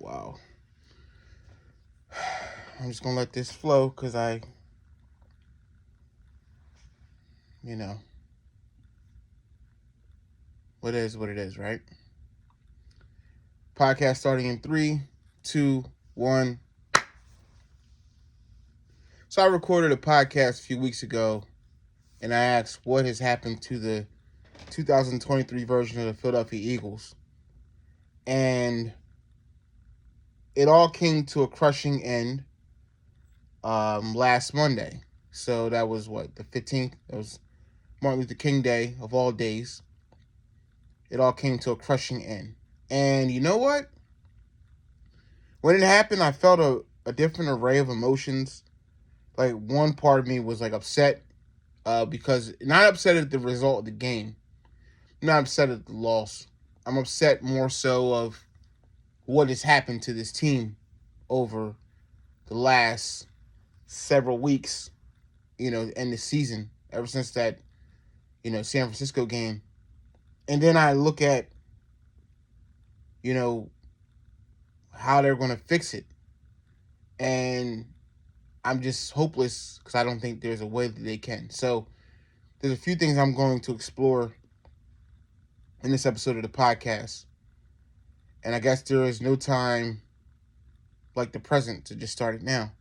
Wow. I'm just going to let this flow because what it is, right? Podcast starting in 3, 2, 1. So I recorded a podcast a few weeks ago, and I asked what has happened to the 2023 version of the Philadelphia Eagles. And it all came to a crushing end last Monday. So that was the 15th? That was Martin Luther King Day of all days. It all came to a crushing end. And you know what? When it happened, I felt a different array of emotions. Like, one part of me was like upset because, not upset at the result of the game. I'm not upset at the loss. I'm upset more so of what has happened to this team over the last several weeks, and the season, ever since that, San Francisco game. And then I look at, how they're going to fix it. And I'm just hopeless because I don't think there's a way that they can. So there's a few things I'm going to explore in this episode of the podcast. And I guess there is no time like the present to just start it now.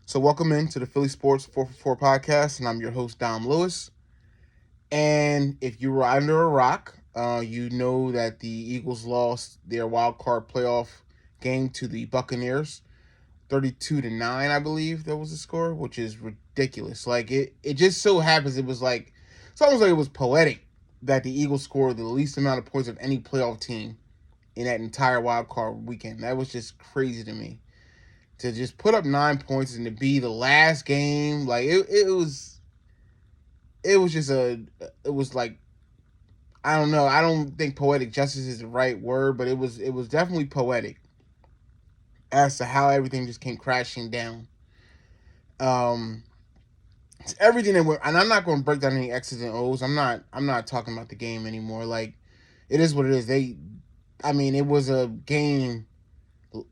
So welcome into the Philly Sports 444 podcast, and I'm your host, Dom Lewis. And if you were under a rock, you know that the Eagles lost their wild card playoff game to the Buccaneers, 32-9, I believe that was the score, which is ridiculous. Like, it just so happens it's almost like it was poetic that the Eagles scored the least amount of points of any playoff team in that entire wild card weekend. That was just crazy to me. To just put up 9 points and to be the last game, like it was like, I don't know. I don't think poetic justice is the right word, but it was definitely poetic as to how everything just came crashing down. It's everything that went, and I'm not going to break down any X's and O's. I'm not talking about the game anymore. Like, it is what it is. It was a game.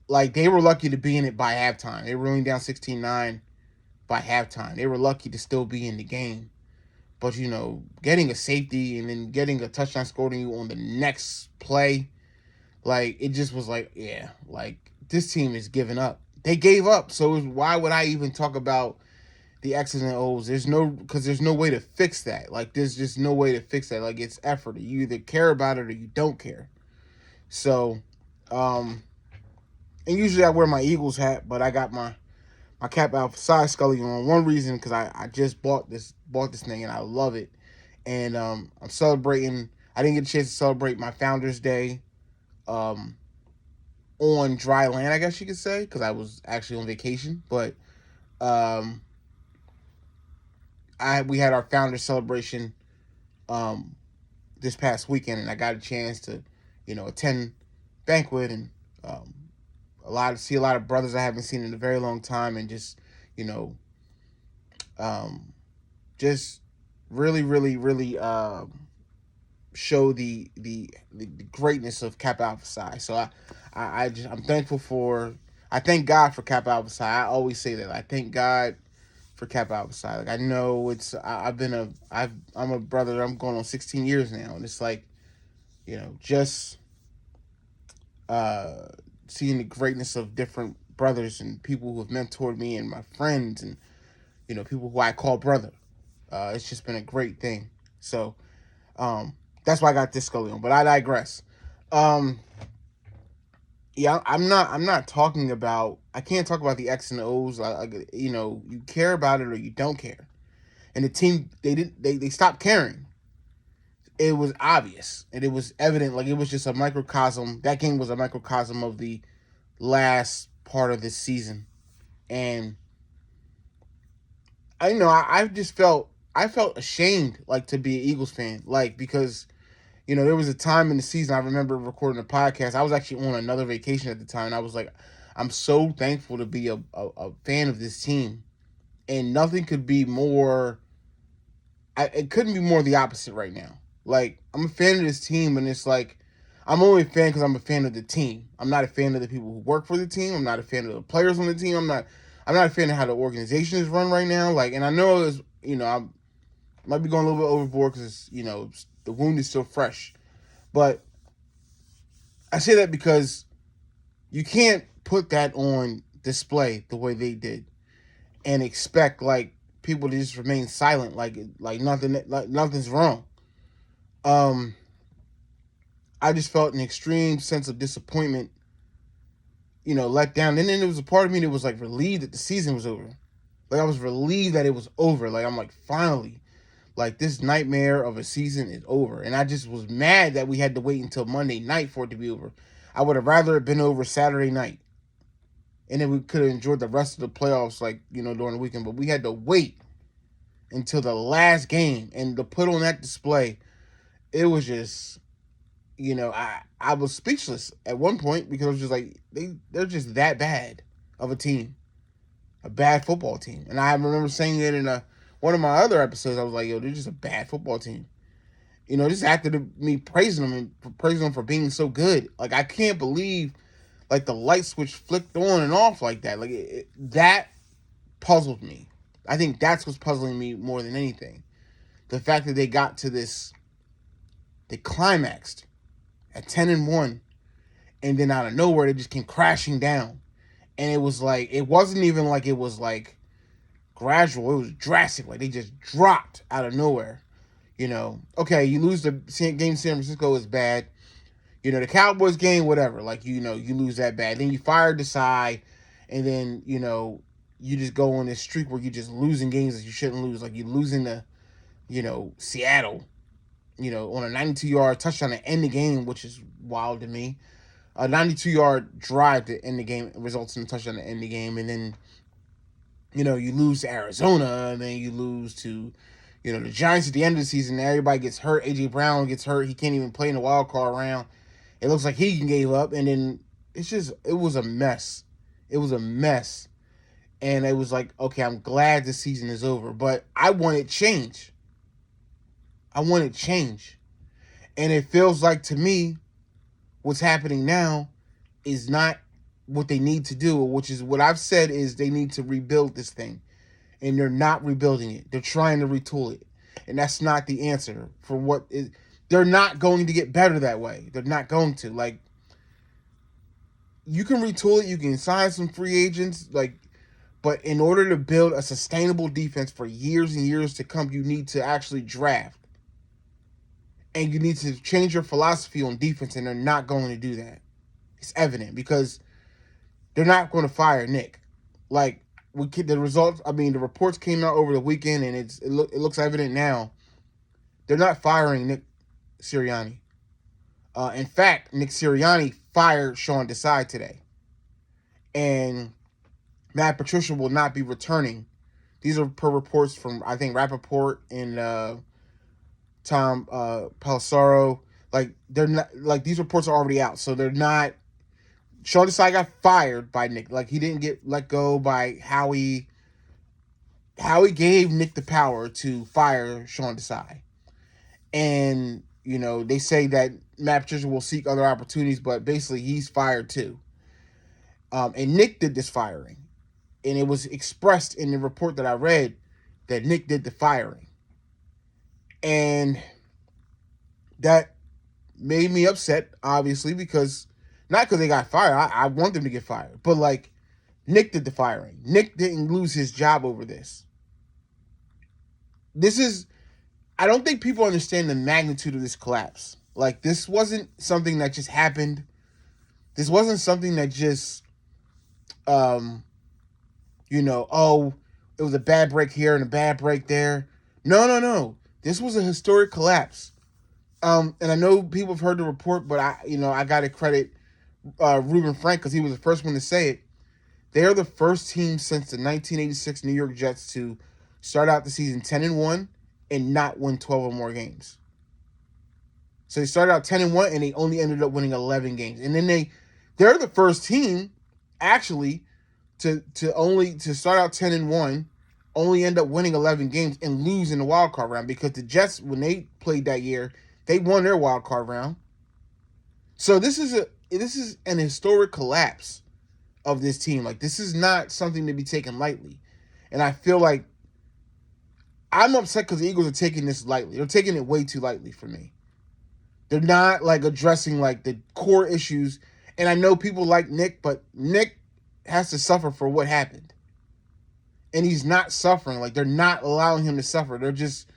Like, they were lucky to be in it by halftime. They were only down 16-9 by halftime. They were lucky to still be in the game. But, getting a safety and then getting a touchdown scored on you on the next play, like, it just was like, yeah, like, this team is giving up. They gave up. So why would I even talk about the X's and O's? There's no way to fix that. Like, there's just no way to fix that. Like, it's effort. You either care about it or you don't care. So, and usually I wear my Eagles hat, but I got my Cap Alpha Psi Scully on. One reason, because I just bought this thing and I love it. And I'm celebrating. I didn't get a chance to celebrate my Founders Day on dry land, I guess you could say, because I was actually on vacation. But we had our Founders celebration this past weekend, and I got a chance to, attend banquet and see a lot of brothers I haven't seen in a very long time, and just, just really, really, really show the greatness of Kappa Alpha Psi. So I'm thankful for. I thank God for Kappa Alpha Psi. I always say that. I thank God for Kappa Alpha Psi. Like, I know I'm a brother. I'm going on 16 years now, and it's like, just seeing the greatness of different brothers and people who have mentored me and my friends and, people who I call brother. It's just been a great thing. So that's why I got this Scully on, but I digress. Yeah, I'm not talking about, I can't talk about the X and O's. You care about it or you don't care. And the team, they stopped caring. It was obvious and it was evident. Like, it was just a microcosm. That game was a microcosm of the last part of this season. And I felt ashamed, like, to be an Eagles fan, like, because, there was a time in the season I remember recording a podcast. I was actually on another vacation at the time, and I was like, I'm so thankful to be a fan of this team, and nothing could be more. It couldn't be more the opposite right now. Like, I'm a fan of this team, and it's like, I'm only a fan because I'm a fan of the team. I'm not a fan of the people who work for the team. I'm not a fan of the players on the team. I'm not a fan of how the organization is run right now. Like, and I know it's, I might be going a little bit overboard because the wound is still fresh. But I say that because you can't put that on display the way they did and expect like people to just remain silent, like nothing's wrong. Um, I just felt an extreme sense of disappointment, let down. And then there was a part of me that was like relieved that the season was over. Like I was relieved that it was over. Like I'm like finally, like this nightmare of a season is over. And I just was mad that we had to wait until Monday night for it to be over. I would have rather it been over Saturday night. And then we could have enjoyed the rest of the playoffs, like, during the weekend. But we had to wait until the last game. And to put on that display, it was just, I was speechless at one point because I was just like, they're just that bad of a team. A bad football team. And I remember saying it in one of my other episodes. I was like, yo, they're just a bad football team. Just after me praising them for being so good. Like, I can't believe, like, the light switch flicked on and off like that. Like, that puzzled me. I think that's what's puzzling me more than anything. The fact that they got to this, they climaxed at 10-1, and then out of nowhere, they just came crashing down. And it was like, it wasn't even like it was like gradual. It was drastic. Like they just dropped out of nowhere. Okay, you lose the game in San Francisco is bad. The Cowboys game, whatever. Like, you lose that bad. Then you fire Desai, and then, you just go on this streak where you're just losing games that you shouldn't lose. Like you're losing to, Seattle, on a 92-yard touchdown to end the game, which is wild to me. A 92-yard drive to end the game results in a touchdown to end the game. And then, you lose to Arizona, and then you lose to, the Giants at the end of the season. Everybody gets hurt. A.J. Brown gets hurt. He can't even play in the wild card round. It looks like he gave up. And then it was a mess. It was a mess. And it was like, okay, I'm glad the season is over. But I wanted change. And it feels like to me, what's happening now is not what they need to do, which is what I've said is they need to rebuild this thing. And they're not rebuilding it. They're trying to retool it. And that's not the answer for what is. They're not going to get better that way. They're not going to. Like, you can retool it. You can sign some free agents. But in order to build a sustainable defense for years and years to come, you need to actually draft. And you need to change your philosophy on defense, and they're not going to do that. It's evident because they're not going to fire Nick. Like, the reports came out over the weekend, and it looks evident now. They're not firing Nick Sirianni. In fact, Nick Sirianni fired Sean Desai today. And Matt Patricia will not be returning. These are per reports from, I think, Rappaport and Tom Pelissero. Like, they're not, like, these reports are already out, so they're not. Sean Desai got fired by Nick. Like, he didn't get let go by Howie. Howie gave Nick the power to fire Sean Desai. And, they say that Matt Patricia will seek other opportunities, but basically he's fired too. And Nick did this firing. And it was expressed in the report that I read that Nick did the firing. And that made me upset, obviously, because not because they got fired. I want them to get fired. But, like, Nick did the firing. Nick didn't lose his job over this. I don't think people understand the magnitude of this collapse. Like, this wasn't something that just happened. This wasn't something that just, it was a bad break here and a bad break there. No. This was a historic collapse. And I know people have heard the report, but I got to credit Reuben Frank because he was the first one to say it. They are the first team since the 1986 New York Jets to start out the season 10-1 and not win 12 or more games. So they started out 10-1 and they only ended up winning 11 games. And then they're the first team actually to start out 10-1, only end up winning 11 games and lose in the wild card round, because the Jets, when they played that year, they won their wild card round. So this is an historic collapse of this team. Like, this is not something to be taken lightly. And I feel like I'm upset because the Eagles are taking this lightly. They're taking it way too lightly for me. They're not like addressing like the core issues. And I know people like Nick, but Nick has to suffer for what happened. And he's not suffering. Like, they're not allowing him to suffer. They're just,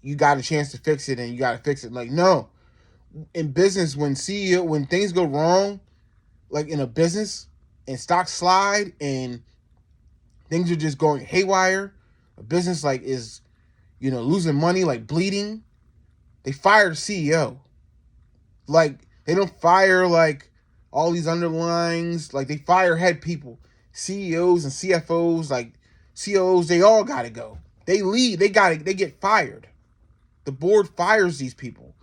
you got a chance to fix it and you got to fix it. Like, no. In business, when things go wrong, like in a business, and stocks slide and things are just going haywire, a business like is, losing money, like bleeding, they fire the CEO. Like, they don't fire like all these underlings. Like, they fire head people, CEOs and CFOs, like COOs. They all got to go. They leave. They get fired. The board fires these people.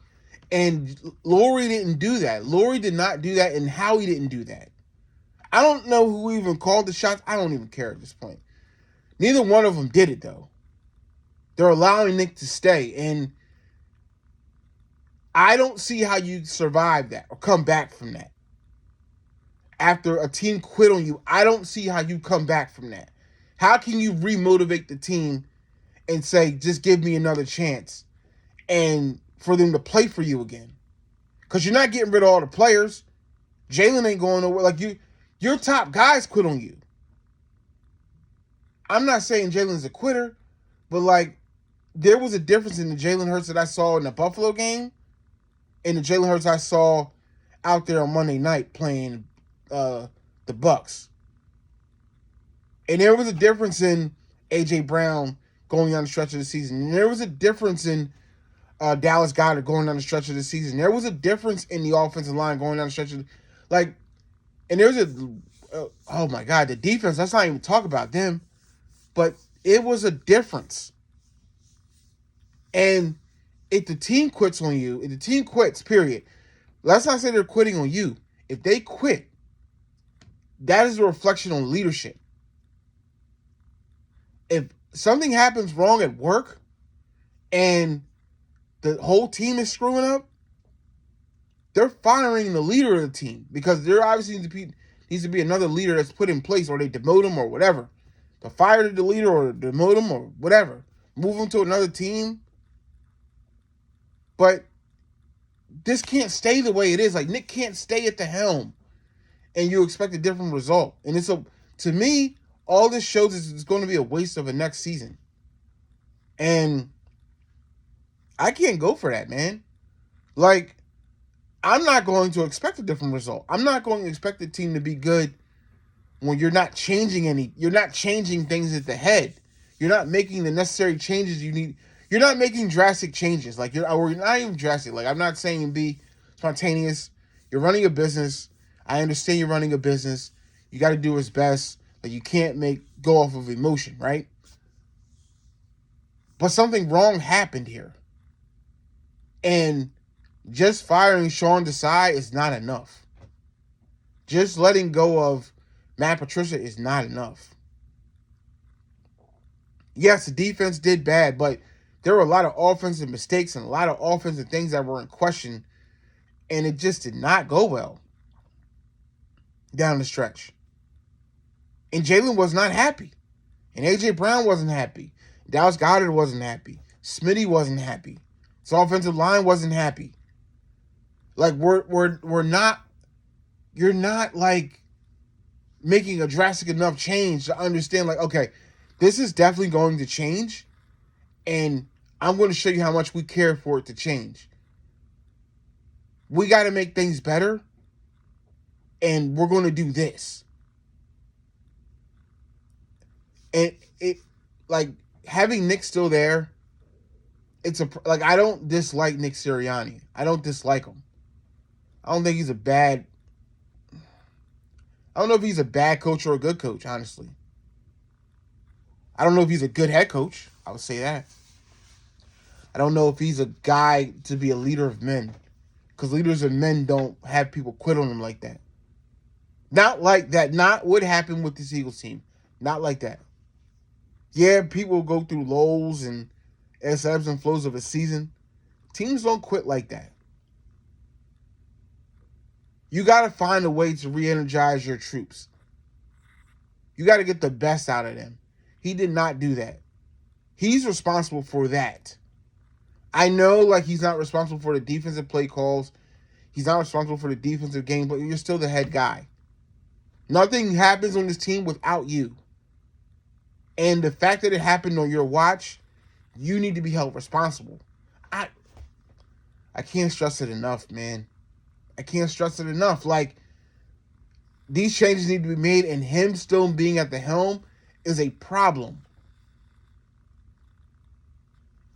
And Lori didn't do that. Lori did not do that, and Howie didn't do that. I don't know who even called the shots. I don't even care at this point. Neither one of them did it, though. They're allowing Nick to stay, and I don't see how you survive that or come back from that. After a team quit on you, I don't see how you come back from that. How can you remotivate the team and say, just give me another chance, and for them to play for you again? Because you're not getting rid of all the players. Jalen ain't going nowhere. Like, your top guys quit on you. I'm not saying Jalen's a quitter, but like, there was a difference in the Jalen Hurts that I saw in the Buffalo game and the Jalen Hurts I saw out there on Monday night playing the Bucs. And there was a difference in A.J. Brown going down the stretch of the season. And there was a difference in Dallas Goedert going down the stretch of the season. There was a difference in the offensive line going down the stretch of and there was oh my God, the defense, let's not even talk about them. But it was a difference. And if the team quits on you, if the team quits, period, let's not say they're quitting on you. If they quit, that is a reflection on leadership. If something happens wrong at work and the whole team is screwing up, they're firing the leader of the team because there obviously needs to be another leader that's put in place, or they demote him or whatever. To fire the leader or demote him or whatever. Move him to another team. But this can't stay the way it is. Like, Nick can't stay at the helm and you expect a different result. And to me, all this shows is it's going to be a waste of a next season. And I can't go for that, man. Like, I'm not going to expect a different result. I'm not going to expect the team to be good when you're not changing things at the head. You're not making the necessary changes you need. You're not making drastic changes. Like, you're not even drastic. Like, I'm not saying be spontaneous. You're running a business. I understand you're running a business. You got to do what's best. Like, you can't go off of emotion, right? But something wrong happened here. And just firing Sean Desai is not enough. Just letting go of Matt Patricia is not enough. Yes, the defense did bad, but there were a lot of offensive mistakes and a lot of offensive things that were in question, and it just did not go well down the stretch. And Jalen was not happy. And A.J. Brown wasn't happy. Dallas Goedert wasn't happy. Smitty wasn't happy. His offensive line wasn't happy. Like, we're not, you're not like making a drastic enough change to understand, like, okay, this is definitely going to change, and I'm going to show you how much we care for it to change. We got to make things better, and we're going to do this. And it, like, having Nick still there, I don't dislike Nick Sirianni. I don't dislike him. I don't think he's I don't know if he's a bad coach or a good coach, honestly. I don't know if he's a good head coach. I would say that. I don't know if he's a guy to be a leader of men. Because leaders of men don't have people quit on them like that. Not like that. Not what happened with this Eagles team. Not like that. Yeah, people go through lows and ebbs and flows of a season. Teams don't quit like that. You got to find a way to re-energize your troops. You got to get the best out of them. He did not do that. He's responsible for that. I know, like, he's not responsible for the defensive play calls. He's not responsible for the defensive game, but you're still the head guy. Nothing happens on this team without you. And the fact that it happened on your watch, you need to be held responsible. I can't stress it enough, man. I can't stress it enough. Like, these changes need to be made, and him still being at the helm is a problem.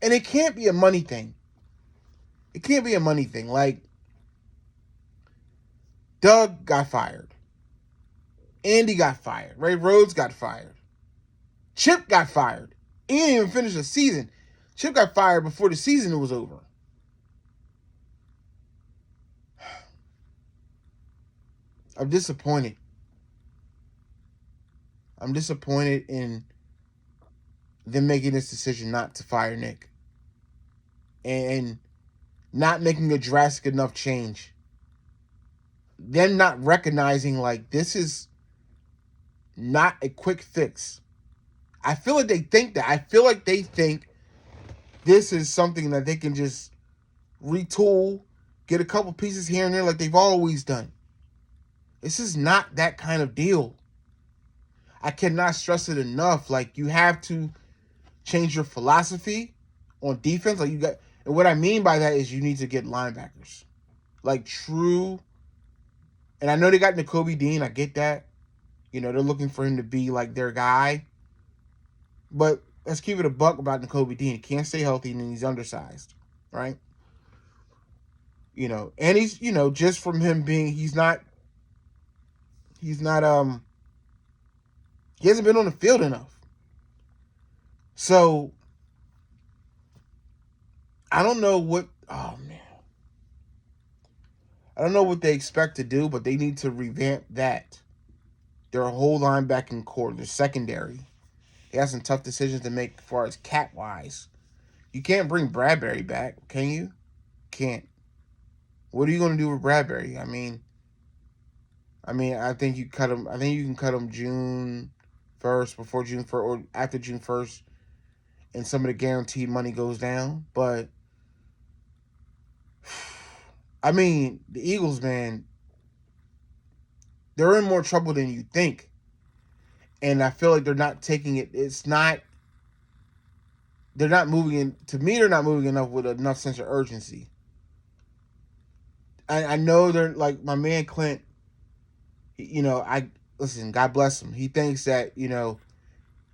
And it can't be a money thing. It can't be a money thing. Like, Doug got fired. Andy got fired. Ray Rhodes got fired. Chip got fired. He didn't even finish the season. Chip got fired before the season was over. I'm disappointed. I'm disappointed in them making this decision not to fire Nick. And not making a drastic enough change. Them not recognizing, like, this is not a quick fix. I feel like they think that. I feel like they think this is something that they can just retool, get a couple pieces here and there like they've always done. This is not that kind of deal. I cannot stress it enough. Like, you have to change your philosophy on defense. Like, and what I mean by that is you need to get linebackers. Like, true. And I know they got Nakobe Dean. I get that. You know, they're looking for him to be like their guy. But let's keep it a buck about Nakobe Dean. He can't stay healthy and he's undersized. Right? You know, and he's, you know, just from him being, he hasn't been on the field enough. So, I don't know what, I don't know what they expect to do, but they need to revamp that. Their whole linebacking core, their secondary. They have some tough decisions to make as far as cap-wise. You can't bring Bradbury back, can you? Can't. What are you going to do with Bradbury? I think you cut him. I think you can cut him June 1st, before June 1st, or after June 1st, and some of the guaranteed money goes down. But, I mean, the Eagles, man, they're in more trouble than you think. And I feel like they're not taking it. They're not moving in. To me, they're not moving enough with enough sense of urgency. I know they're, like, my man Clint, you know, listen, God bless him. He thinks that, you know,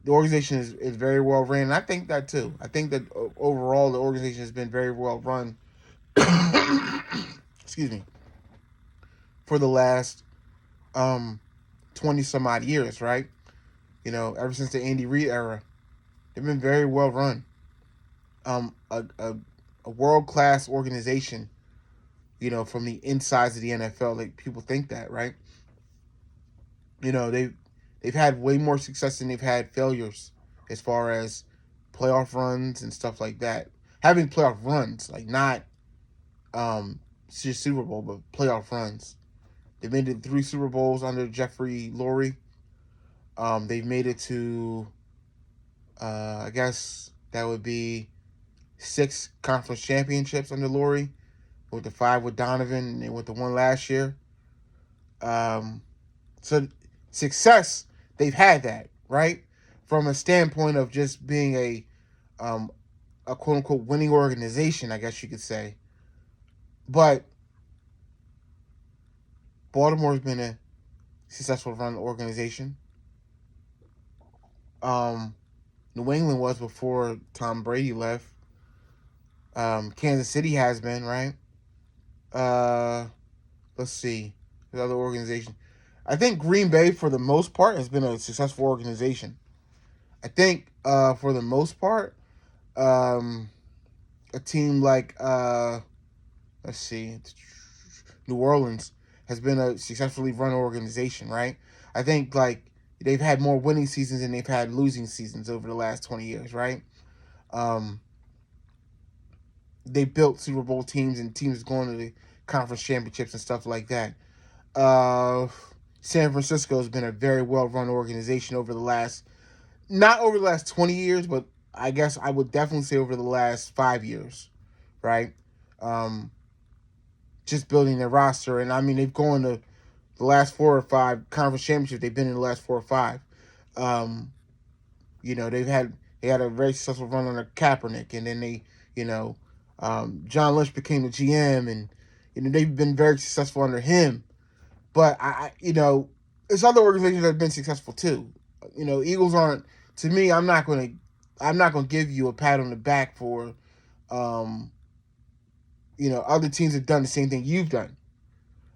the organization is very well ran. And I think that too. I think that overall the organization has been very well run. Excuse me. For the last 20 some odd years, right? You know, ever since the Andy Reid era, they've been very well run. A world-class organization, you know, from the insides of the NFL. Like, people think that, right? You know, they've had way more success than they've had failures as far as playoff runs and stuff like that. Having playoff runs, like, not just Super Bowl, but playoff runs. They've made it 3 Super Bowls under Jeffrey Lurie. They've made it to, I guess that would be 6 conference championships under Lurie, with the 5 with Donovan and with the 1 last year. So success, they've had that, right? From a standpoint of just being a quote unquote winning organization, I guess you could say. But Baltimore's been a successful run organization. New England was before Tom Brady left. Kansas City has been, right? Let's see. The other organization. I think Green Bay, for the most part, has been a successful organization. I think, for the most part, a team like, let's see, New Orleans has been a successfully run organization, right? I think, like, they've had more winning seasons than they've had losing seasons over the last 20 years, right? They built Super Bowl teams and teams going to the conference championships and stuff like that. Uh, San Francisco has been a very well-run organization over the last, not over the last 20 years, but I guess I would definitely say over the last 5 years, right? Um, just building their roster. And I mean, they've gone to the last 4 or 5 conference championships. They've been in the last 4 or 5. Um, they had a very successful run under Kaepernick, and then John Lynch became the GM, and they've been very successful under him. But there's other organizations that have been successful too. Eagles aren't. To me, I'm not gonna give you a pat on the back for, um, other teams have done the same thing you've done.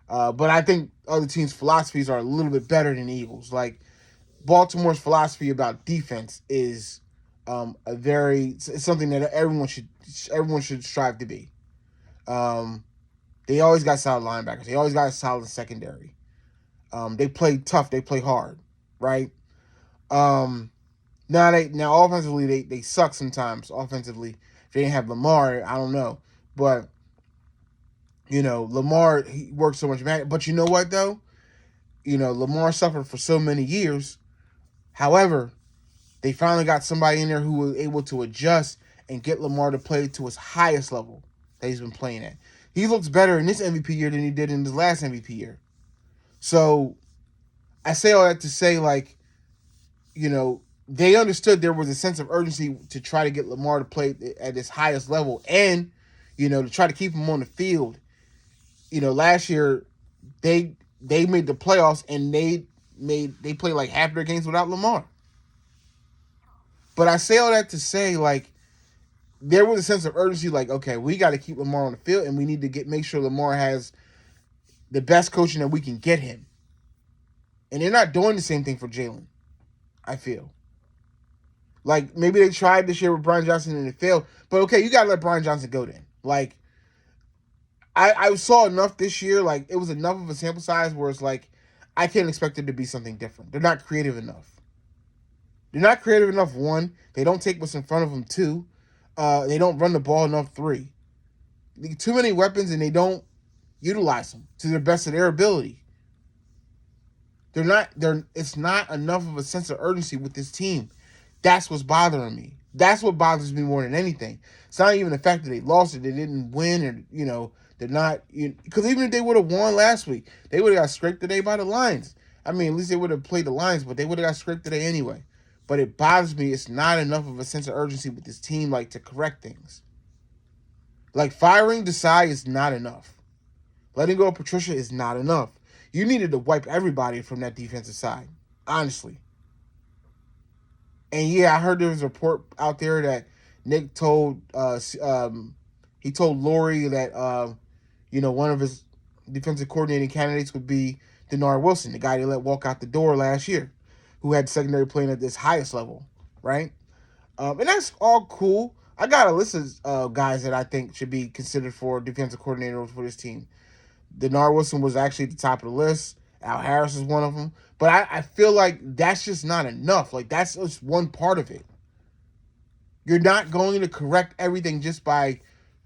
But I think other teams' philosophies are a little bit better than Eagles. Like Baltimore's philosophy about defense is it's something that everyone should strive to be. They always got solid linebackers. They always got a solid secondary. They play tough. They play hard, right? Now offensively they suck sometimes. Offensively, if they didn't have Lamar, I don't know, but Lamar, he works so much magic. But you know what though? Lamar suffered for so many years. However, they finally got somebody in there who was able to adjust and get Lamar to play to his highest level that he's been playing at. He looks better in this MVP year than he did in his last MVP year. So I say all that to say, like, they understood there was a sense of urgency to try to get Lamar to play at his highest level and, to try to keep him on the field. Last year they made the playoffs and they played like half their games without Lamar. But I say all that to say, like, there was a sense of urgency, like, okay, we got to keep Lamar on the field, and we need to make sure Lamar has the best coaching that we can get him. And they're not doing the same thing for Jalen, I feel. Like, maybe they tried this year with Brian Johnson and it failed, but okay, you got to let Brian Johnson go then. Like, I saw enough this year, like, it was enough of a sample size where it's like, I can't expect it to be something different. They're not creative enough. They're not creative enough, 1. They don't take what's in front of them, 2. They don't run the ball enough, 3. Too many weapons, and they don't utilize them to the best of their ability. It's not enough of a sense of urgency with this team. That's what's bothering me. That's what bothers me more than anything. It's not even the fact that they lost it, they didn't win, or, they're not, because even if they would have won last week, they would have got scraped today by the Lions. I mean, at least they would have played the Lions, but they would have got scraped today anyway. But it bothers me. It's not enough of a sense of urgency with this team, like, to correct things. Like, firing Desai is not enough. Letting go of Patricia is not enough. You needed to wipe everybody from that defensive side, honestly. And yeah, I heard there was a report out there that Nick told he told Lori that one of his defensive coordinating candidates would be Denard Wilson, the guy they let walk out the door last year, who had secondary playing at this highest level, right? And that's all cool. I got a list of guys that I think should be considered for defensive coordinators for this team. Denard Wilson was actually at the top of the list. Al Harris is one of them. But I feel like that's just not enough. Like, that's just one part of it. You're not going to correct everything just by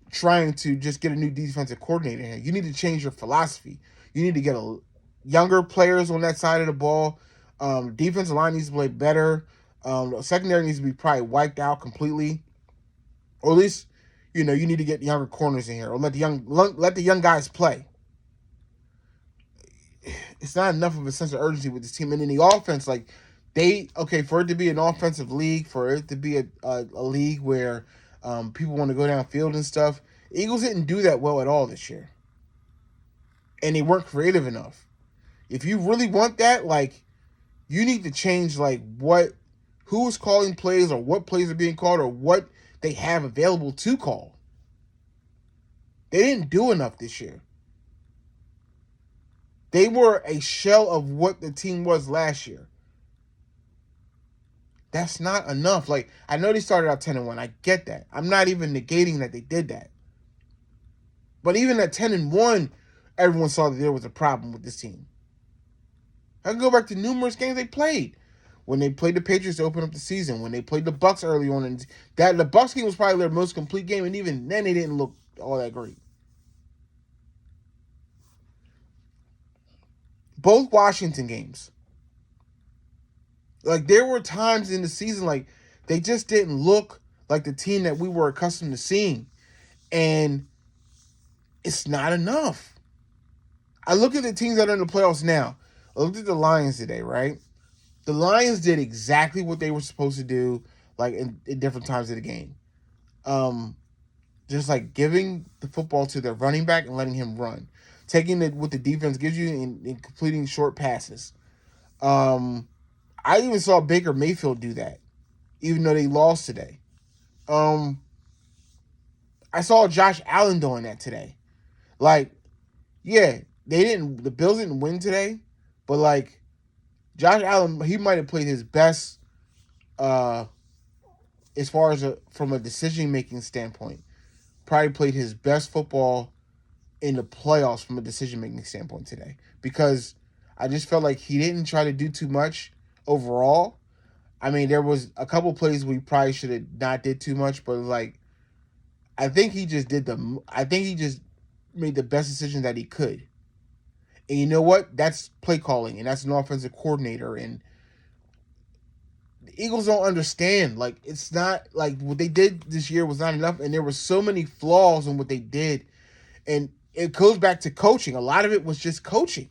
trying to just get a new defensive coordinator here. You need to change your philosophy. You need to get younger players on that side of the ball. Defensive line needs to play better. Secondary needs to be probably wiped out completely. Or at least, you need to get younger corners in here. Or let the young guys play. It's not enough of a sense of urgency with this team. And in the offense, like, for it to be an offensive league, for it to be a league where people want to go downfield and stuff, Eagles didn't do that well at all this year. And they weren't creative enough. If you really want that, like, you need to change, like, who is calling plays or what plays are being called or what they have available to call. They didn't do enough this year. They were a shell of what the team was last year. That's not enough. Like, I know they started out 10-1. I get that. I'm not even negating that they did that. But even at 10-1, everyone saw that there was a problem with this team. I can go back to numerous games they played. When they played the Patriots to open up the season, when they played the Bucs early on, and the Bucs game was probably their most complete game, and even then they didn't look all that great. both Washington games. Like, there were times in the season, like, they just didn't look like the team that we were accustomed to seeing. And it's not enough. I look at the teams that are in the playoffs now. I looked at the Lions today, right? The Lions did exactly what they were supposed to do, like, in different times of the game. Just like giving the football to their running back and letting him run. Taking it what the defense gives you and completing short passes. I even saw Baker Mayfield do that, even though they lost today. I saw Josh Allen doing that today. Like, yeah, the Bills didn't win today, but like Josh Allen, he might have played his best as far as from a decision making standpoint. Probably played his best football in the playoffs from a decision making standpoint today, because I just felt like he didn't try to do too much overall. I mean, there was a couple plays we probably should have not did too much, but like I think he just made the best decision that he could. And you know what? That's play calling, and that's an offensive coordinator. And the Eagles don't understand. Like, it's not like what they did this year was not enough, and there were so many flaws in what they did. And it goes back to coaching. A lot of it was just coaching.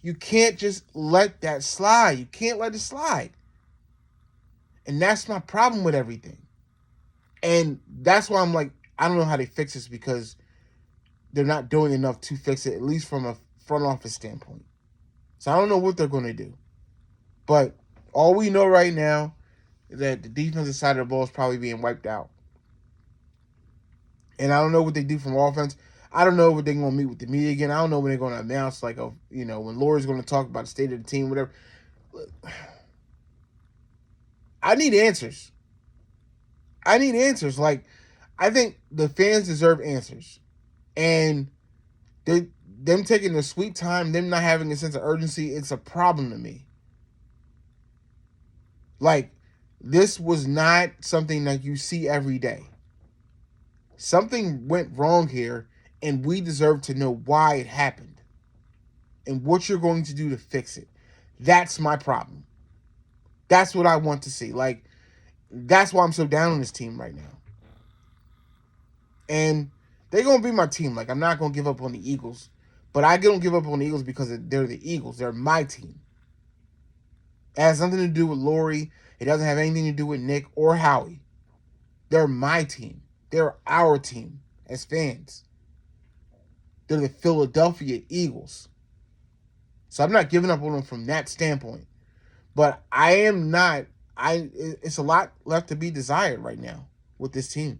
You can't just let that slide. You can't let it slide. And that's my problem with everything. And that's why I'm like, I don't know how they fix this, because they're not doing enough to fix it, at least from a front office standpoint. So I don't know what they're going to do. But all we know right now is that the defensive side of the ball is probably being wiped out. And I don't know what they do from offense. I don't know what they're going to meet with the media again. I don't know when they're going to announce, like, when Lori's going to talk about the state of the team, whatever. I need answers. Like, I think the fans deserve answers. And them taking their sweet time, them not having a sense of urgency, it's a problem to me. Like, this was not something that you see every day. Something went wrong here, and we deserve to know why it happened and what you're going to do to fix it. That's my problem. That's what I want to see. Like, that's why I'm so down on this team right now. And they're going to be my team. Like, I'm not going to give up on the Eagles. But I don't give up on the Eagles because they're the Eagles. They're my team. It has nothing to do with Lori. It doesn't have anything to do with Nick or Howie. They're my team. They're our team as fans. They're the Philadelphia Eagles. So I'm not giving up on them from that standpoint. But I am not. It's a lot left to be desired right now with this team.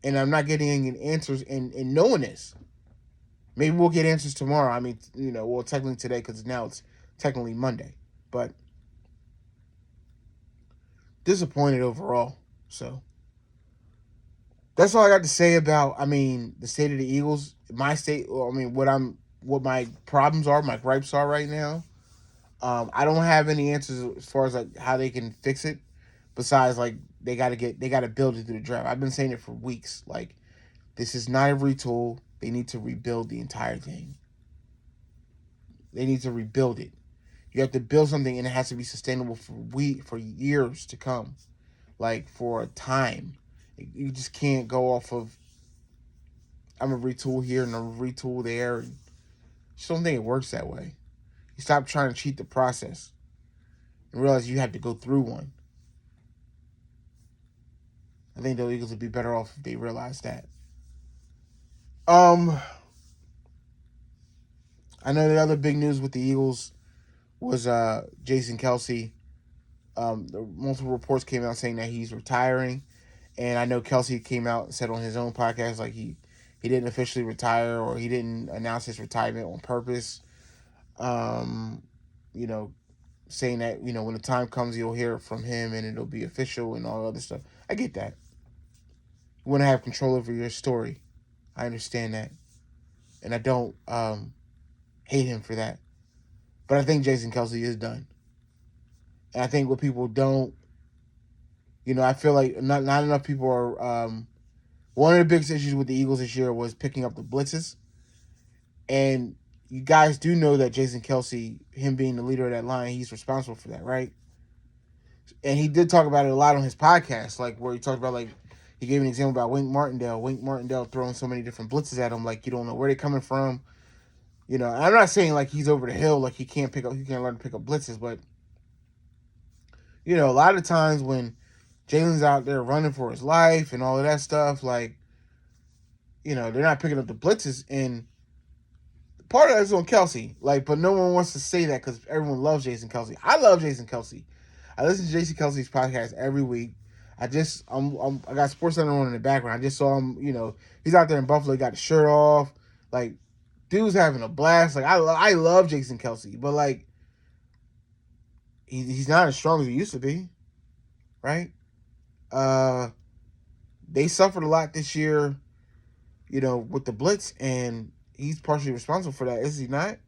And I'm not getting any answers in knowing this. Maybe we'll get answers tomorrow. I mean, well, technically today, because now it's technically Monday. But disappointed overall. So that's all I got to say about, the state of the Eagles. My state, what my problems are, my gripes are right now. I don't have any answers as far as like how they can fix it. Besides, like, they got to build it through the draft. I've been saying it for weeks. Like, this is not a retool. They need to rebuild the entire thing. They need to rebuild it. You have to build something, and it has to be sustainable for years to come. Like, for a time. You just can't go off of, I'm a retool here and a retool there. And I just don't think it works that way. You stop trying to cheat the process and realize you have to go through one. I think the Eagles would be better off if they realized that. I know the other big news with the Eagles was Jason Kelce. Multiple reports came out saying that he's retiring. And I know Kelce came out and said on his own podcast like he didn't officially retire, or he didn't announce his retirement on purpose. Saying that, when the time comes, you'll hear from him and it'll be official and all other stuff. I get that. You want to have control over your story. I understand that. And I don't hate him for that. But I think Jason Kelce is done. And I think what people don't, I feel like not enough people are, one of the biggest issues with the Eagles this year was picking up the blitzes. And you guys do know that Jason Kelce, him being the leader of that line, he's responsible for that, right? And he did talk about it a lot on his podcast, like where he talked about like he gave an example about Wink Martindale throwing so many different blitzes at him, like you don't know where they're coming from. You know, I'm not saying like he's over the hill, like he can't learn to pick up blitzes, but you know, a lot of times when Jalen's out there running for his life and all of that stuff, like, you know, they're not picking up the blitzes, and part of that's on Kelce, like, but no one wants to say that because everyone loves Jason Kelce. I love Jason Kelce. I listen to Jason Kelce's podcast every week. I got SportsCenter on in the background. I just saw him, you know, he's out there in Buffalo, he got the shirt off, like, dude's having a blast. Like, I love Jason Kelce, but like, he's not as strong as he used to be, right? They suffered a lot this year, you know, with the blitz, and he's partially responsible for that, is he not?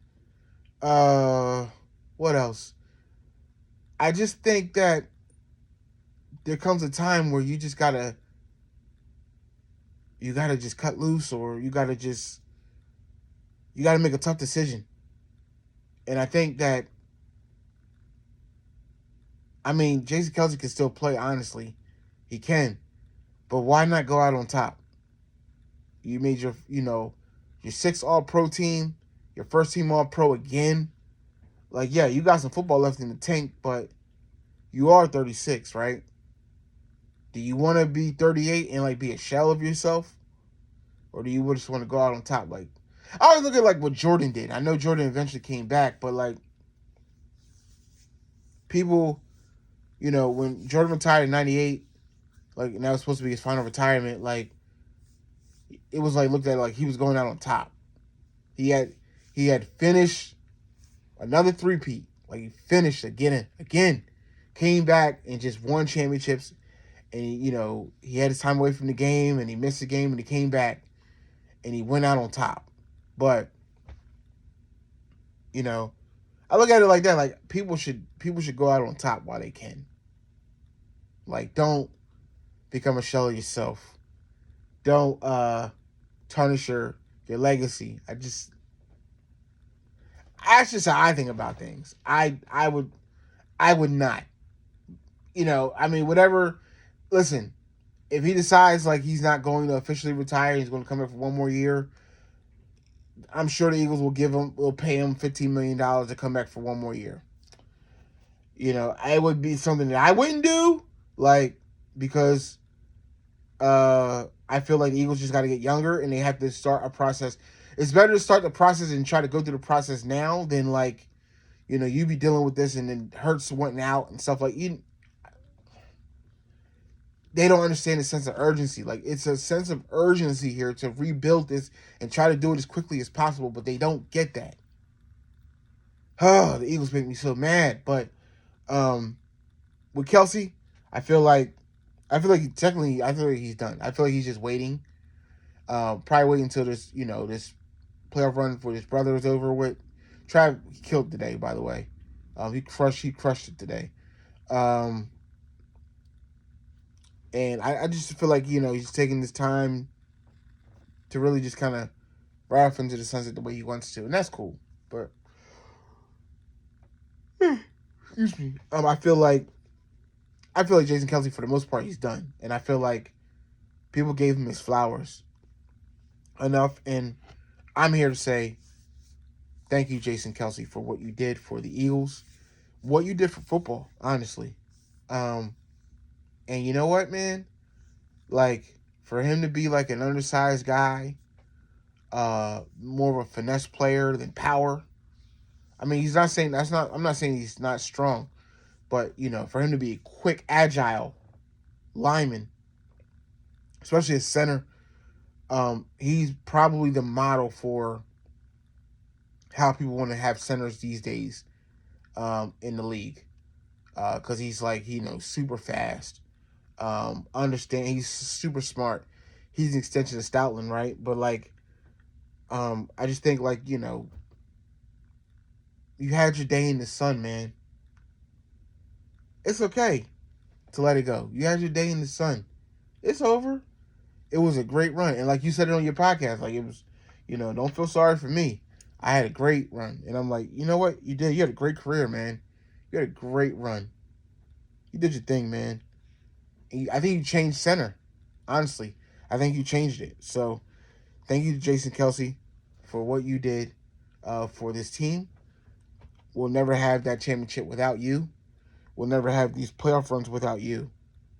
What else? I just think that there comes a time where you gotta just cut loose, or you gotta make a tough decision. And I think that, I mean, Jason Kelce can still play, honestly. He can. But why not go out on top? You made your 6th All-Pro team, your first team All-Pro again. Like, yeah, you got some football left in the tank, but you are 36, right? Do you want to be 38 and, like, be a shell of yourself? Or do you just want to go out on top? Like, I always look at, like, what Jordan did. I know Jordan eventually came back, but, like, people, you know, when Jordan retired in 98, like, and that was supposed to be his final retirement, like, it was, like, looked at like he was going out on top. He had finished another three-peat. Like, he finished again, came back and just won championships. And, you know, he had his time away from the game, and he missed the game, and he came back, and he went out on top. But, you know, I look at it like that. Like, people should go out on top while they can. Like, don't become a shell of yourself. Don't tarnish your legacy. That's just how I think about things. I would not. You know, I mean, whatever. Listen, if he decides like he's not going to officially retire, he's going to come back for one more year, I'm sure the Eagles will pay him $15 million to come back for one more year. You know, it would be something that I wouldn't do, like, because I feel like the Eagles just got to get younger and they have to start a process. It's better to start the process and try to go through the process now than, like, you know, you be dealing with this and then Hurts went out and stuff like you. They don't understand the sense of urgency. Like, it's a sense of urgency here to rebuild this and try to do it as quickly as possible, but they don't get that. Oh, the Eagles make me so mad. But with Kelce, I feel like he's done. I feel like he's just waiting. Probably waiting until this playoff run for his brother is over with. Trav killed today, by the way. He crushed it today. And I just feel like, you know, he's taking this time to really just kind of ride off into the sunset the way he wants to. And that's cool. But, excuse me. I feel like Jason Kelce, for the most part, he's done. And I feel like people gave him his flowers enough. And I'm here to say thank you, Jason Kelce, for what you did for the Eagles. What you did for football, honestly. And you know what, man? Like, for him to be like an undersized guy, more of a finesse player than power. I mean, I'm not saying he's not strong, but, you know, for him to be a quick, agile lineman, especially a center, he's probably the model for how people want to have centers these days in the league. Because he's like, you know, super fast. He's super smart. He's an extension of Stoutland, right? But, like, I just think, like, you know, you had your day in the sun, man. It's okay to let it go. You had your day in the sun. It's over. It was a great run. And like you said it on your podcast, like, it was, you know, don't feel sorry for me. I had a great run. And I'm like, you know what? You did. You had a great career, man. You had a great run. You did your thing, man. I think you changed center. Honestly, I think you changed it. So thank you to Jason Kelsey for what you did for this team. We'll never have that championship without you. We'll never have these playoff runs without you.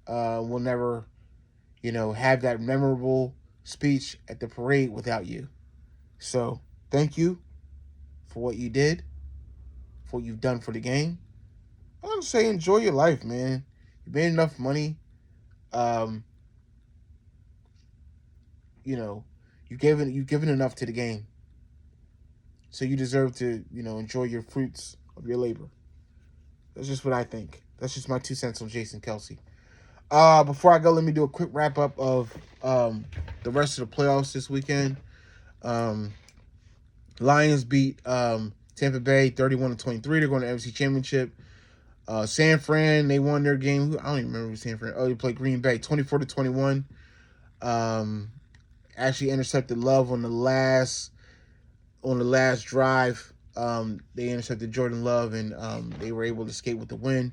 We'll never, have that memorable speech at the parade without you. So thank you for what you did, for what you've done for the game. I'm gonna say enjoy your life, man. You made enough money. Um, you know, you've given enough to the game. So you deserve to, enjoy your fruits of your labor. That's just what I think. That's just my 2 cents on Jason Kelsey. Before I go, let me do a quick wrap up of the rest of the playoffs this weekend. Um, Lions beat Tampa Bay 31-23. They're going to NFC Championship. San Fran, they won their game. I don't even remember who San Fran. Oh, they played Green Bay 24-21. Actually intercepted Love on the last drive. They intercepted Jordan Love, and they were able to escape with the win.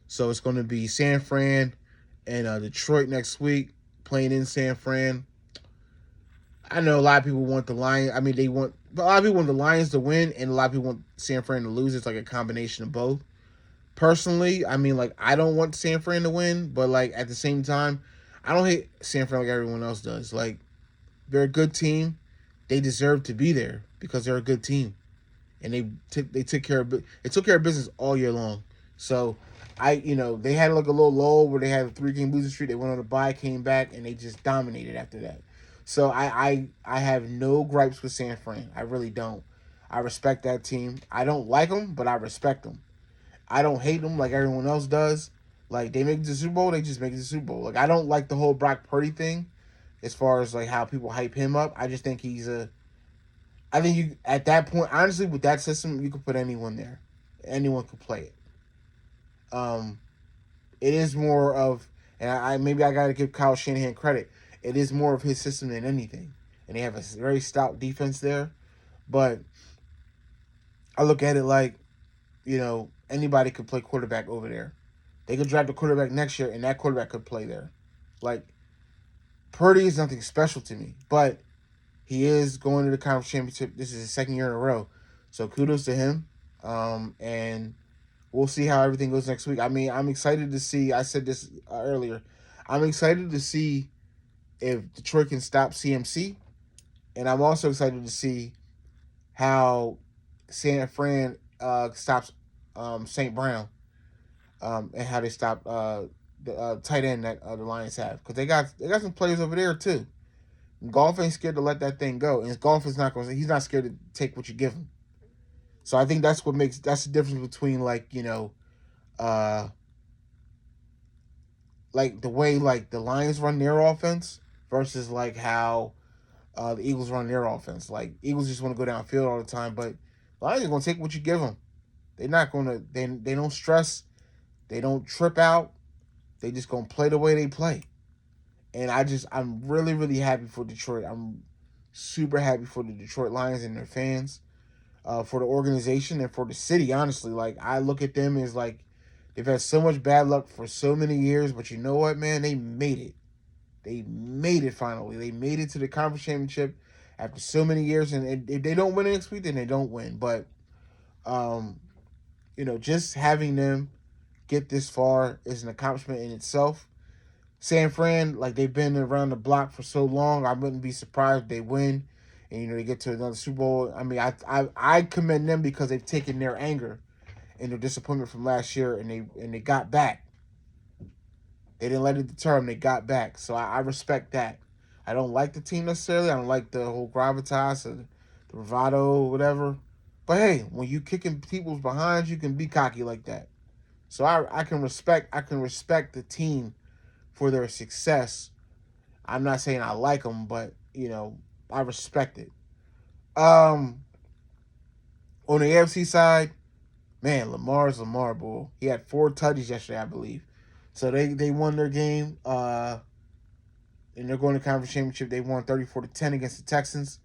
So it's going to be San Fran and Detroit next week, playing in San Fran. I know a lot of people want the Lions. I mean, a lot of people want the Lions to win, and a lot of people want San Fran to lose. It's like a combination of both. Personally, I mean, like, I don't want San Fran to win, but like at the same time, I don't hate San Fran like everyone else does. Like, they're a good team. They deserve to be there because they're a good team, and they took care of business all year long. So they had like a little lull where they had a 3-game losing streak. They went on a bye, came back, and they just dominated after that. So I have no gripes with San Fran. I really don't. I respect that team. I don't like them, but I respect them. I don't hate them like everyone else does. Like, they make it to the Super Bowl, they just make it to the Super Bowl. Like, I don't like the whole Brock Purdy thing as far as like how people hype him up. I just think I think you at that point, honestly, with that system, you could put anyone there. Anyone could play it. Um, it is more of, and maybe I got to give Kyle Shanahan credit. It is more of his system than anything, and they have a very stout defense there. But I look at it like, anybody could play quarterback over there. They could draft a quarterback next year, and that quarterback could play there. Like, Purdy is nothing special to me, but he is going to the conference championship. This is his second year in a row, so kudos to him. And we'll see how everything goes next week. I mean, I'm excited to see. I said this earlier. I'm excited to see if Detroit can stop CMC, and I'm also excited to see how San Fran stops St. Brown, and how they stop the tight end that the Lions have, because they got some players over there too. Golf ain't scared to let that thing go, and Golf is not going. He's not scared to take what you give him. So I think that's the difference between uh, like the way like the Lions run their offense versus like how the Eagles run their offense. Like, Eagles just want to go downfield all the time, but Lions are going to take what you give them. They're not going to. They don't stress. They don't trip out. They just going to play the way they play. And I'm really, really happy for Detroit. I'm super happy for the Detroit Lions and their fans, for the organization and for the city, honestly. Like, I look at them as like, they've had so much bad luck for so many years, but you know what, man? They made it. They made it finally. They made it to the conference championship after so many years. And if they don't win next week, then they don't win. But, um, just having them get this far is an accomplishment in itself. San Fran, like, they've been around the block for so long, I wouldn't be surprised if they win and they get to another Super Bowl. I mean, I commend them because they've taken their anger and their disappointment from last year, and they got back. They didn't let it deter them. They got back. So I respect that. I don't like the team necessarily. I don't like the whole gravitas or the bravado or whatever. But hey, when you kicking people's behinds, you can be cocky like that. So I can respect the team for their success. I'm not saying I like them, but I respect it. On the AFC side, man, Lamar's Lamar, boy. He had 4 touchdowns yesterday, I believe. So they won their game, and they're going to conference championship. They won 34-10 against the Texans.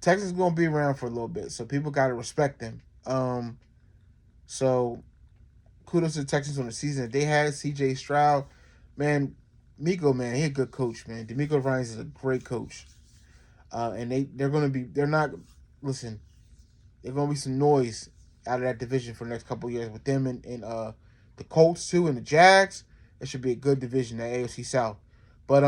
Texans going to be around for a little bit, so people got to respect them. So kudos to the Texans on the season that they had. C.J. Stroud, man, Miko, man, he a good coach, man. D'Amico Ryans is a great coach, and they're going to be. They're not. Listen, there's going to be some noise out of that division for the next couple of years with them and the Colts too and the Jags. It should be a good division, the AFC South. But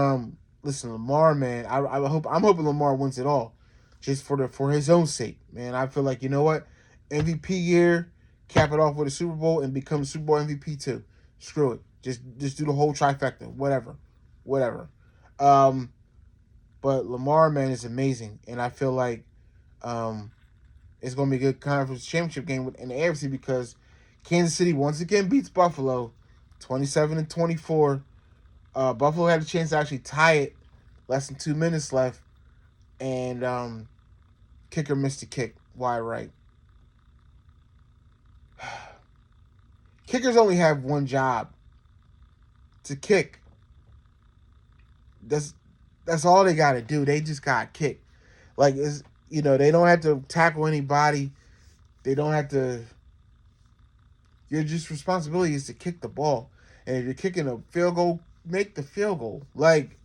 listen, Lamar, man, I'm hoping Lamar wins it all, just for his own sake, man. I feel like, you know what, MVP year, cap it off with a Super Bowl and become Super Bowl MVP too. Screw it, just do the whole trifecta, whatever. Um, but Lamar, man, is amazing, and I feel like um it's going to be a good conference championship game in the AFC because Kansas City once again beats Buffalo 27-24. Buffalo had a chance to actually tie it, less than 2 minutes left, and kicker missed the kick. Why right? Kickers only have one job, to kick. That's all they got to do. They just got kicked. Like, they don't have to tackle anybody. They don't have to. Your just responsibility is to kick the ball, and if you're kicking a field goal, make the field goal. Like,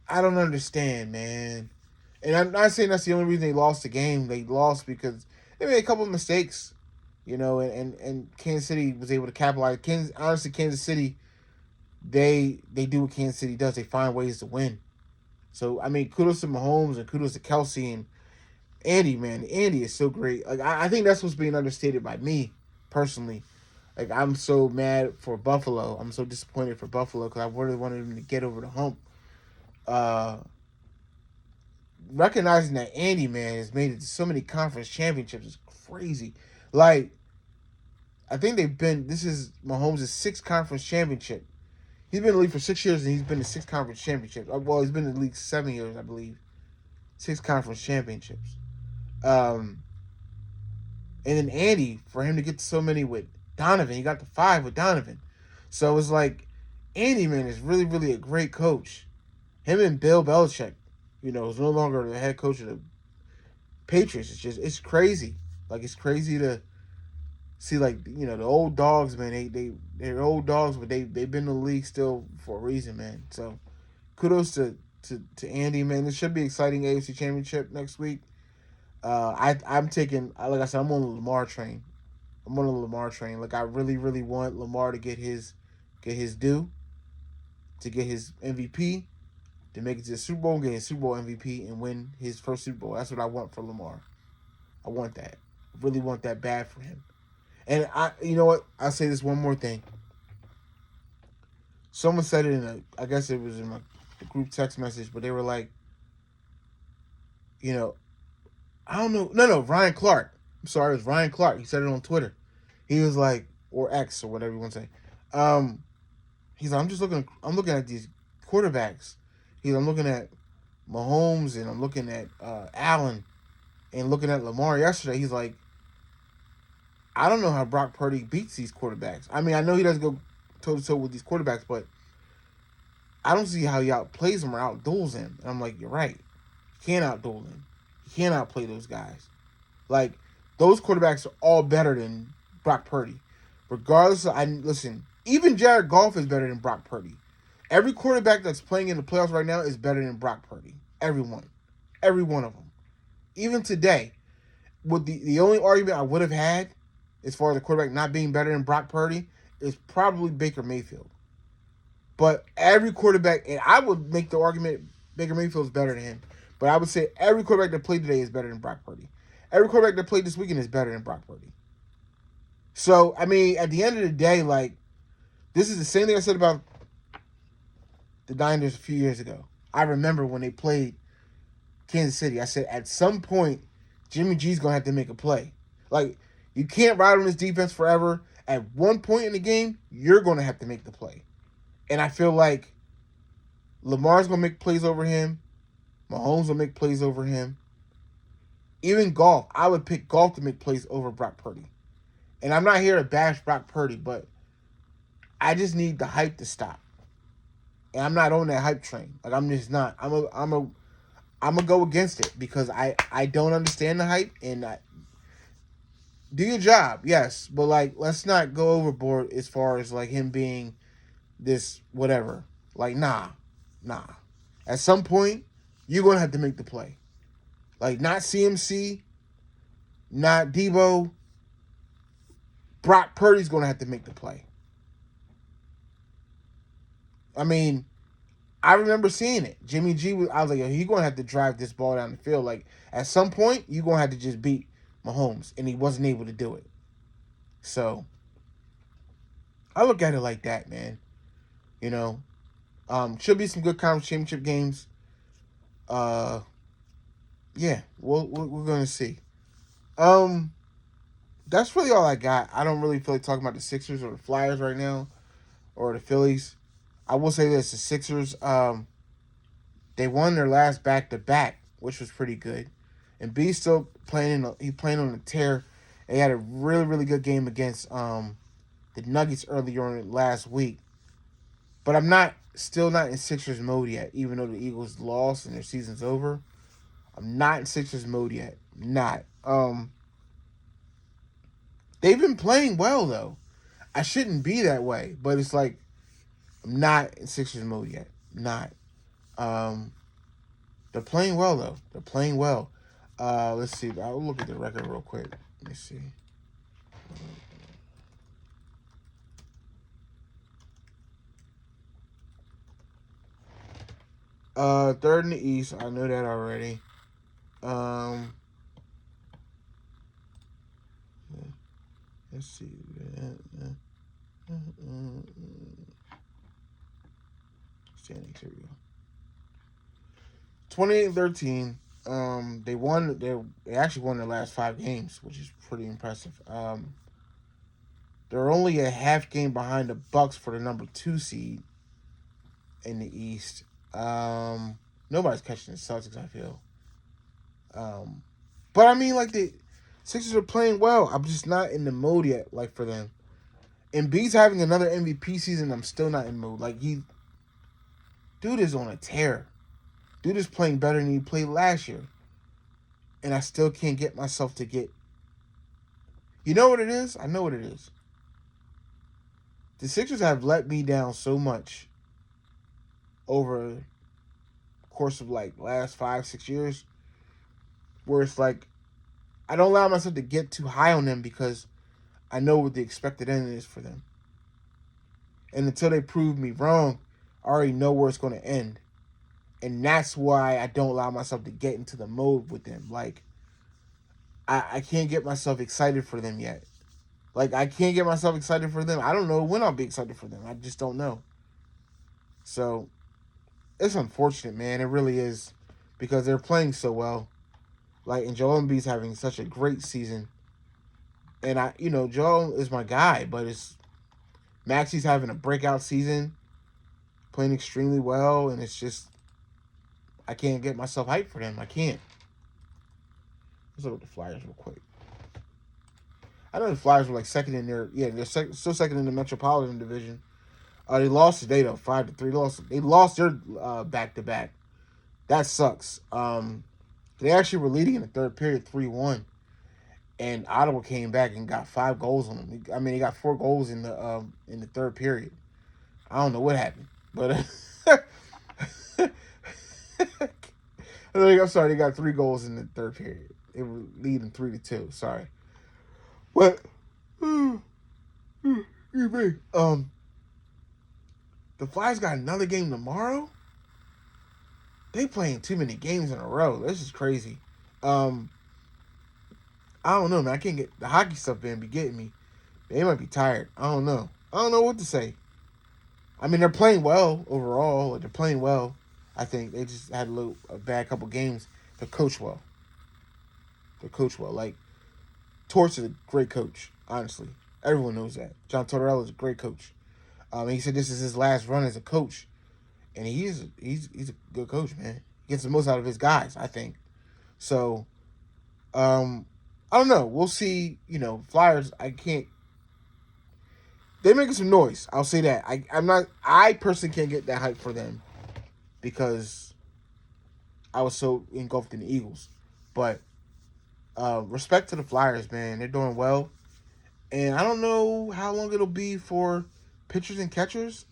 I don't understand, man. And I'm not saying that's the only reason they lost the game. They lost because they made a couple of mistakes, and Kansas City was able to capitalize. Kansas City, they do what Kansas City does. They find ways to win. So, I mean, kudos to Mahomes and kudos to Kelsey and Andy, man. Andy is so great. Like, I think that's what's being understated by me, personally. Like, I'm so mad for Buffalo. I'm so disappointed for Buffalo because I really wanted them to get over the hump. Recognizing that Andy, man, has made it to so many conference championships is crazy. Like, I think this is Mahomes' sixth conference championship. He's been in the league for 6 years, and he's been to six conference championships. Well, he's been in the league 7 years, I believe. 6 conference championships. And then Andy, for him to get so many with Donovan, he got the 5 with Donovan. So it's like, Andy, man, is really, really a great coach. Him and Bill Belichick, is no longer the head coach of the Patriots. It's crazy. Like, it's crazy to see, like, the old dogs, man. They're old dogs, but they've been in the league still for a reason, man. So kudos to Andy, man. This should be an exciting AFC Championship next week. I'm taking, like I said, I'm on the Lamar train. Like, I really, really want Lamar to get his due, to get his MVP, to make it to the Super Bowl, get his Super Bowl MVP, and win his first Super Bowl. That's what I want for Lamar. I want that. I really want that bad for him. And you know what? I'll say this one more thing. Someone said it I guess it was in the group text message, but they were like, I don't know. No, Ryan Clark. I'm sorry, it was Ryan Clark. He said it on Twitter. He was like, or X, or whatever you want to say. He's like, I'm looking at these quarterbacks. I'm looking at Mahomes, and I'm looking at Allen, and looking at Lamar yesterday. He's like, I don't know how Brock Purdy beats these quarterbacks. I mean, I know he doesn't go toe-to-toe with these quarterbacks, but I don't see how he outplays them or outduels them. And I'm like, you're right. You can't outduel them. You can't outplay those guys. Like, those quarterbacks are all better than Brock Purdy. Regardless listen, even Jared Goff is better than Brock Purdy. Every quarterback that's playing in the playoffs right now is better than Brock Purdy. Everyone. Every one of them. Even today, with the only argument I would have had as far as the quarterback not being better than Brock Purdy is probably Baker Mayfield. But every quarterback, and I would make the argument Baker Mayfield is better than him, but I would say every quarterback that played today is better than Brock Purdy. Every quarterback that played this weekend is better than Brock Purdy. So, I mean, at the end of the day, like, this is the same thing I said about the Niners a few years ago. I remember when they played Kansas City, I said at some point, Jimmy G's going to have to make a play. Like, you can't ride on this defense forever. At one point in the game, you're going to have to make the play. And I feel like Lamar's going to make plays over him. Mahomes will make plays over him. Even Goff, I would pick Goff to make plays over Brock Purdy. And I'm not here to bash Brock Purdy, but I just need the hype to stop. And I'm not on that hype train. Like, I'm just not. I'm gonna go against it because I don't understand the hype and do your job, yes, but like let's not go overboard as far as like him being this whatever. Like nah. At some point, you're gonna have to make the play. Like not CMC, not Debo. Brock Purdy's gonna have to make the play. I mean, I remember seeing it. Jimmy G I was like, he's gonna have to drive this ball down the field. Like at some point, you're gonna have to just beat Mahomes, and he wasn't able to do it. So I look at it like that, man. You know, should be some good conference championship games. Uh, yeah, we're gonna see. Um, that's really all I got. I don't really feel like talking about the Sixers or the Flyers right now, or the Phillies. I will say this: the Sixers, they won their last back to back, which was pretty good. And B still playing. He playing on a tear. He had a really good game against the Nuggets earlier on last week. But I'm still not in Sixers mode yet, even though the Eagles lost and their season's over. I'm not in Sixers mode yet. Not. They've been playing well though. I shouldn't be that way, but it's like I'm not in Sixers mode yet. Not. Um, they're playing well though. They're playing well. Let's see. I'll look at the record real quick. Let me see. Third in the East. I know that already. Let's see. Standings. Here we go. 28-13. They actually won their last 5 games, which is pretty impressive. They're only a half game behind the Bucs for the number 2 seed in the East. Nobody's catching the Celtics, I feel. But I mean, like the Sixers are playing well. I'm just not in the mode yet, like for them. And B's having another MVP season. I'm still not in mode. Like dude is on a tear. Dude is playing better than he played last year. And I still can't get myself to get. You know what it is? I know what it is. The Sixers have let me down so much over the course of like last 5-6 years, where it's like I don't allow myself to get too high on them because I know what the expected end is for them. And until they prove me wrong, I already know where it's going to end. And that's why I don't allow myself to get into the mode with them. Like, I can't get myself excited for them yet. Like, I can't get myself excited for them. I don't know when I'll be excited for them. I just don't know. So, it's unfortunate, man. It really is. Because they're playing so well. Like, and Joel Embiid's having such a great season. And Joel is my guy, but Maxi's having a breakout season, playing extremely well, and it's just I can't get myself hyped for them. I can't. Let's look at the Flyers real quick. I know the Flyers were like second in their they're still second in the Metropolitan Division. They lost today though, 5-3. They lost their back to back. That sucks. They actually were leading in the third period 3-1. And Ottawa came back and got 5 goals on them. I mean, they got 4 goals in the third period. I don't know what happened, but I'm sorry, they got 3 goals in the third period. They were leading 3-2. Sorry, but the Flyers got another game tomorrow. They playing too many games in a row. This is crazy. I don't know, man. I can't get the hockey stuff. Be getting me. They might be tired. I don't know. I don't know what to say. I mean, they're playing well overall. They're playing well. I think they just had a bad couple games. They coach well. Like Torts is a great coach. Honestly, everyone knows that. John Tortorella is a great coach. He said this is his last run as a coach, and he's a good coach, man. He gets the most out of his guys, I think. So, I don't know. We'll see. Flyers. I can't. They're making some noise. I'll say that. I personally can't get that hype for them because I was so engulfed in the Eagles. But respect to the Flyers, man. They're doing well. And I don't know how long it'll be for pitchers and catchers.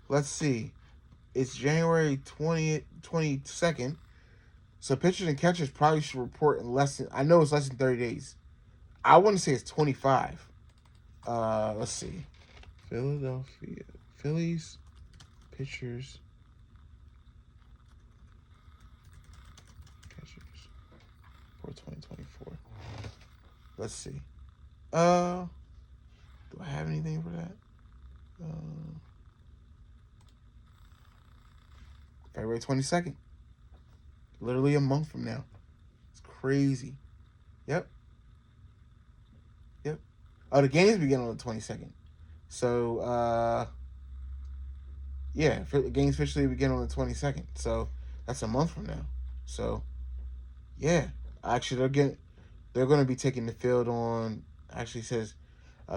Let's see. It's January 20th, 22nd. So pitchers and catchers probably should report in less than, I know it's less than 30 days. I want to say it's 25. Let's see. Philadelphia Phillies pitchers catchers for 2024. Let's see. Do I have anything for that? February 22nd. Literally a month from now. It's crazy. Yep. Oh, the games begin on the 22nd. So, yeah, the games officially begin on the 22nd. So, that's a month from now. So, yeah. Actually, they're going to be taking the field on, actually says,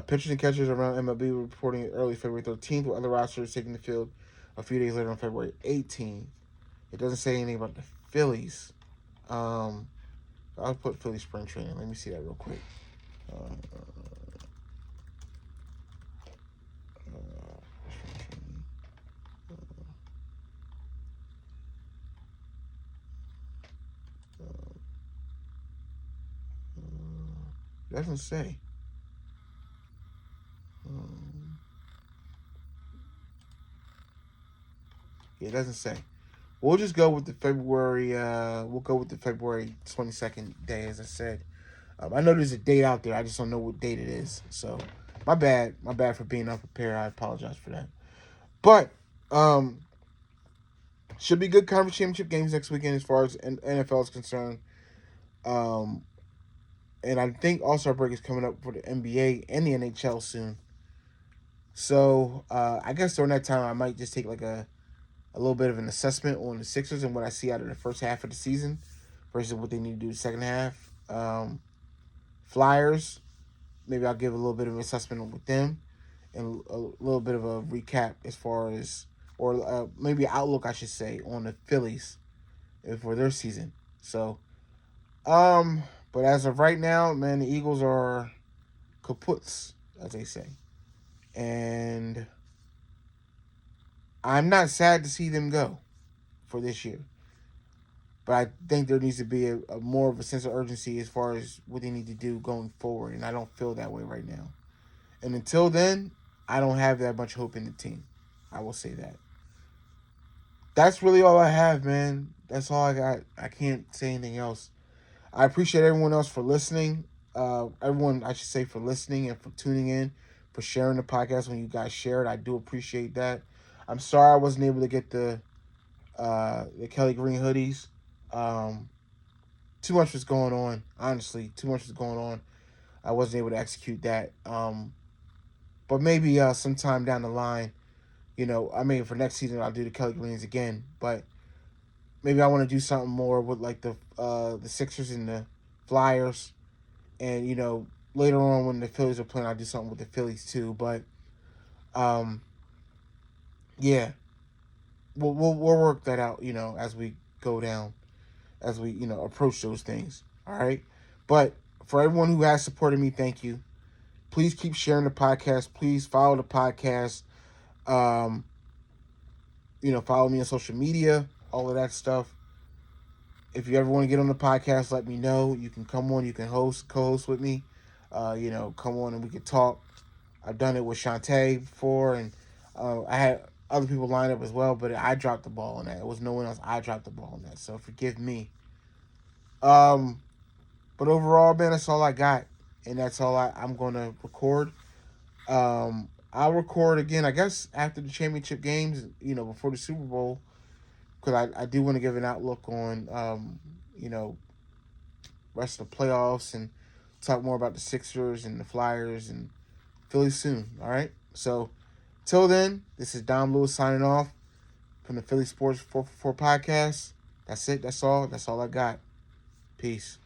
pitchers and catchers around MLB reporting early February 13th, with other rosters taking the field a few days later on February 18th. It doesn't say anything about the Phillies. I'll put Philly spring training. Let me see that real quick. It doesn't say. It doesn't say. We'll just go with the February. We'll go with the February 22nd day, as I said. I know there's a date out there. I just don't know what date it is. So, my bad. My bad for being unprepared. I apologize for that. But should be good conference championship games next weekend as far as NFL is concerned. And I think All-Star break is coming up for the NBA and the NHL soon. So I guess during that time I might just take like a little bit of an assessment on the Sixers and what I see out of the first half of the season versus what they need to do the second half. Flyers, maybe I'll give a little bit of an assessment with them and a little bit of a recap as far as, or maybe outlook, I should say, on the Phillies for their season. So, but as of right now, man, the Eagles are kaputs, as they say. And I'm not sad to see them go for this year. But I think there needs to be a more of a sense of urgency as far as what they need to do going forward. And I don't feel that way right now. And until then, I don't have that much hope in the team. I will say that. That's really all I have, man. That's all I got. I can't say anything else. I appreciate everyone else for listening. Everyone, I should say, for listening and for tuning in, for sharing the podcast when you guys share it. I do appreciate that. I'm sorry I wasn't able to get the Kelly Green hoodies. Too much was going on. Honestly, too much was going on. I wasn't able to execute that. But maybe sometime down the line, for next season I'll do the Kelly Greens again. But maybe I want to do something more with like the Sixers and the Flyers, and later on when the Phillies are playing, I'll do something with the Phillies too. But yeah, we'll work that out. As we go down, as we approach those things. All right, but for everyone who has supported me, thank you. Please keep sharing the podcast. Please follow the podcast. Follow me on social media, all of that stuff. If you ever want to get on the podcast, let me know. You can come on. You can co-host with me. Come on and we can talk. I've done it with Shantae before, and I had other people lined up as well, but I dropped the ball on that. It was no one else. I dropped the ball on that, so forgive me. But overall, man, that's all I got, and that's all I'm going to record. I'll record again, I guess, after the championship games, before the Super Bowl, because I do want to give an outlook on, rest of the playoffs and talk more about the Sixers and the Flyers and Philly soon, all right? So, till then, this is Dom Lewis signing off from the Philly Sports 444 podcast. That's it. That's all. That's all I got. Peace.